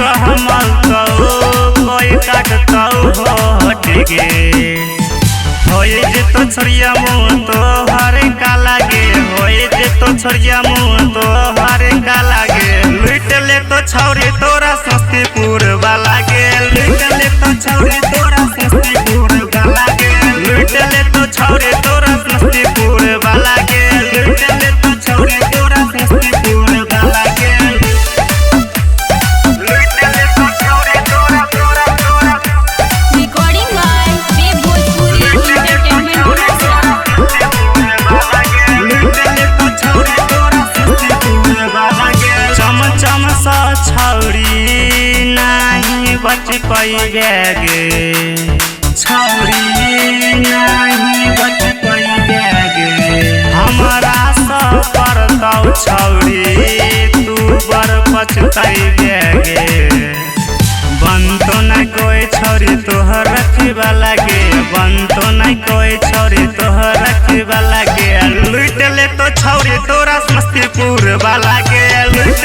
सहमल कोई काटता होट गे होए जे तो छोड़िया मुँह तो हरे का लागे होए जे तो छोड़िया मुँह तो हरे का लागे लूट ले तो छौरी तोरा समस्तीपुर वाला गे लूट ले तो छौरी तोरा समस्तीपुर वाला गे लूट ले तो छौरी तोरा समस्तीपुर वाला गे लूट ले तो छौरी तोरा समस्तीपुर वाला गे लूट ले तो छौरी तोरा तोरा तोरा Recording by Dev Bhojpuri Entertainment चम चम सा छौरी नहीं बच पैबे गे छौरी नहीं बच पैबे गे हमारा सब परतौ छौरी तू बर पछतैबे गे बनतो नहीं कोई छौरी तोहर रखिबा लागे बनतो नहीं कोई छौरी तोहर रखिबा लागे लूट ले तो छौरी तोरा समस्तीपुर वाला गे लूट